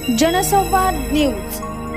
जनसंवाद न्यूज,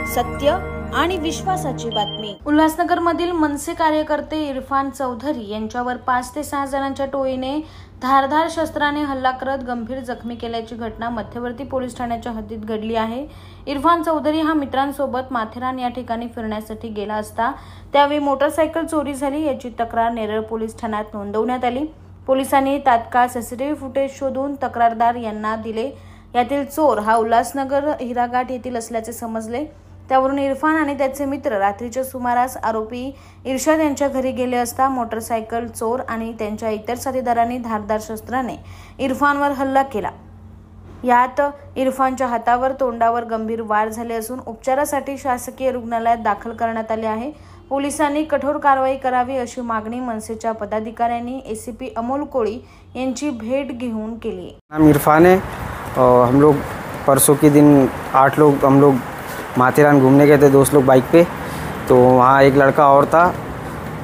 सत्य आणि विश्वासाची बातमी। उल्हासनगर मधील मनसे कार्यकर्ते इरफान चौधरी यांच्यावर 5 ते 6 जणांच्या टोळीने धारदार शस्त्राने हल्ला करत गंभीर जखमी केल्याची घटना मध्यवर्ती पोलीस ठाण्याच्या हद्दीत घडली आहे। इरफान चौधरी हा मित्रांसोबत माथेरान या ठिकाणी फिरण्यासाठी गेला असता त्यावेळी मोटरसायकल चोरी झाली याची तक्रार नेरळ पोलीस ठाण्यात नोंदवण्यात आली। पोलिसांनी तात्काळ सीसीटीव्ही फुटेज शोधून तक्रारदार यांना दिले। यातील चोर हा उल्हासनगर हिराघाट येथील असल्याचे समजले। त्यावरून इरफान आणि त्याचे मित्र रात्रीच्या सुमारास आरोपी इर्शाद यांच्या घरी गेले असता मोटरसायकल चोर आणि त्यांच्या इतर साथीदारांनी धारदार शस्त्राने इरफानवर हल्ला केला। यात इरफानच्या हातावर तोंडावर गंभीर वार झाले असून उपचारासाठी शासकीय रुग्णालयात दाखल करण्यात आले आहे। पोलिसांनी कठोर कारवाई करावी अशी मागणी मनसेच्या पदाधिकाऱ्यांनी एसीपी अमोल कोळी यांची भेट घेऊन केली। नाम इरफान है और हम लोग परसों के दिन 8 लोग हम लोग माथेरान घूमने गए थे, दोस्त लोग बाइक पे। तो वहाँ एक लड़का और था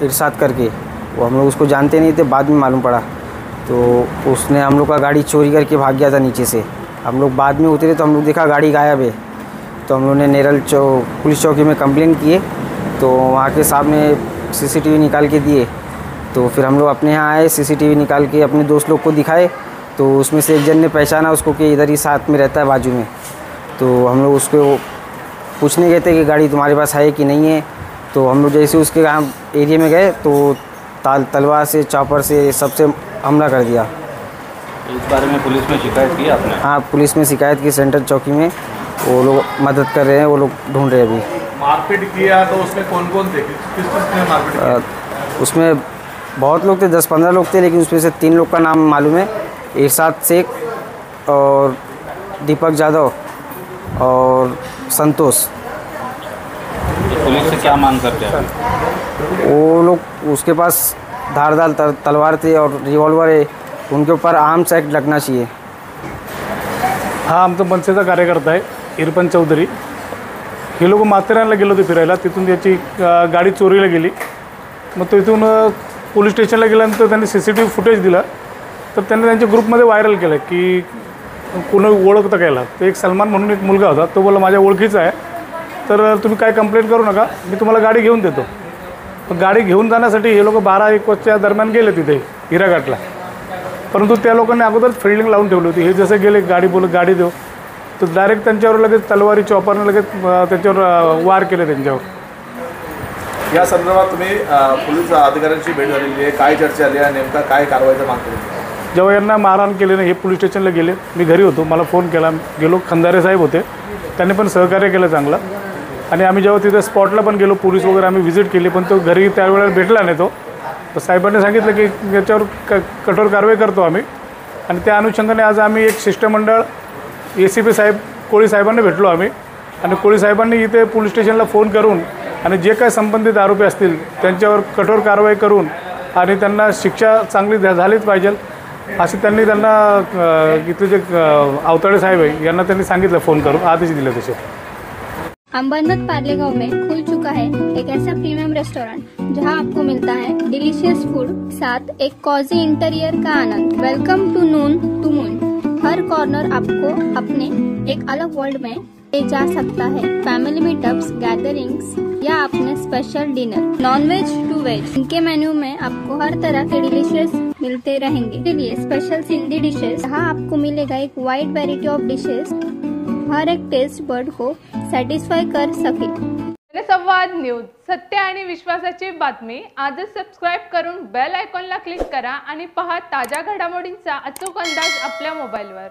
इरशाद करके, वो हम लोग उसको जानते नहीं थे, बाद में मालूम पड़ा। तो उसने हम लोग का गाड़ी चोरी करके भाग गया था नीचे से। हम लोग बाद में उतरे तो हम लोग देखा गाड़ी गायब है। तो हम लोग ने नेरल पुलिस चौकी में कंप्लेंट किए। तो वहाँ के साहब ने सीसीटीवी निकाल के दिए। तो फिर हम लोग अपने यहाँ आए, सीसीटीवी निकाल के अपने दोस्त लोग को दिखाए। तो उसमें से एक जन ने पहचाना उसको कि इधर ही साथ में रहता है बाजू में। तो हम लोग उसको पूछने गए थे कि गाड़ी तुम्हारे पास है कि नहीं है। तो हम लोग जैसे उसके यहाँ एरिया में गए तो तलवार से, चॉपर से सबसे हमला कर दिया। इस बारे में पुलिस में शिकायत की आपने? हाँ, पुलिस में शिकायत की सेंट्रल चौकी में। वो लोग मदद कर रहे हैं, वो लोग ढूंढ रहे हैं अभी। मारपीट किया तो उसमें कौन कौन थे, किस ने मारपीट किया? उसमें बहुत लोग थे, 10-15 लोग थे, लेकिन उसमें से 3 लोग का नाम मालूम है, इरशाद शेख और दीपक यादव और संतोष। तो पुलिस से क्या मांग करते हैं? वो लोग उसके पास धारदार तलवार थे और रिवॉल्वर है, उनके ऊपर आर्म्स एक्ट लगना चाहिए। हा आमचा मनसेचा कार्यकर्ता आहे इरफान चौधरी। हे लोक माथेरानला गेले होते फिरायला, तिथून त्याची गाडी चोरीला गेली। मग तो इथून पोलीस स्टेशनला गेल्यानंतर त्यांनी सीसीटीव्ही फुटेज दिला। तर त्यांनी त्यांच्या ग्रुपमध्ये व्हायरल केलं की कोणी ओळखतं कायला। तर एक सलमान म्हणून एक मुलगा होता, तो बोलला माझ्या ओळखीचा आहे, तर तुम्ही काय कंप्लेंट करू नका, मी तुम्हाला गाडी घेऊन देतो। पण गाडी घेऊन जाण्यासाठी हे लोक 12-1 वाजच्या दरम्यान गेले तिथे हिराघाटला। परंतु त्या लोकांनी अगोदर फिल्डिंग लावून ठेवली होती। हे जसे गेले गाडी बोलत गाडी देऊ, तर डायरेक्ट त्यांच्यावर लगेच तलवारी चॉपरने लगेच त्यांच्यावर वार केले त्यांच्यावर। या संदर्भात तुम्ही पोलीस अधिकाऱ्यांची भेट झालेली आहे, काय चर्चा झाली आहे, नेमका काय कारवाईचा मागणी केली? जेव्हा यांना मारहाण केले ना, हे पोलीस स्टेशनला गेले, मी घरी होतो, मला फोन केला, गेलो, खंदारे साहेब होते, त्यांनी पण सहकार्य केलं चांगलं। आणि आम्ही जेव्हा तिथे स्पॉटला पण गेलो, पोलीस वगैरे आम्ही व्हिजिट केली, पण तो घरी त्यावेळेला भेटला नाही तो। तर साहेबांनी सांगितलं की याच्यावर कठोर कारवाई करतो आम्ही। आणि त्या अनुषंगाने आज आम्ही एक शिष्टमंडळ एसीपी साहेब कोळी साहेबांना भेटलो आम्ही। आणि कोळी साहेबांनी इथे पोलीस स्टेशनला फोन करून आणि जे काही संबंधित आरोपी असतील त्यांच्यावर कठोर कारवाई करून आणि त्यांना शिक्षा चांगली झालीच पाहिजे असे त्यांना इथले जे अवताडे साहेब आहे यांना त्यांनी सांगितलं फोन करून, आदेश दिले तसे। अंबरनाथ पार्ले गांव में खुल चुका है एक ऐसा प्रीमियम रेस्टोरेंट जहां आपको मिलता है डिलीशियस फूड, साथ एक कॉजी इंटीरियर का आनंद। Welcome to noon to moon. हर कॉर्नर आपको अपने एक अलग वर्ल्ड में ले जा सकता है। फैमिली मीटअप्स, गैदरिंग्स या अपने special dinner, non veg to veg, इनके मेन्यू में आपको हर तरह के डिलीशियस मिलते रहेंगे। इसलिए स्पेशल सिंधी डिशेस, जहाँ आपको मिलेगा एक वाइड वैरायटी ऑफ डिशेस, हर एक टेस्ट बर्ड को सॅटिस्फाय कर सके। जनसंवाद न्यूज, सत्य आणि विश्वासाची बातमी। आजच सबस्क्राइब करून बेल आयकॉनला क्लिक करा आणि पहा ताज्या घडामोडींचा अचूक अंदाज आपल्या मोबाईलवर।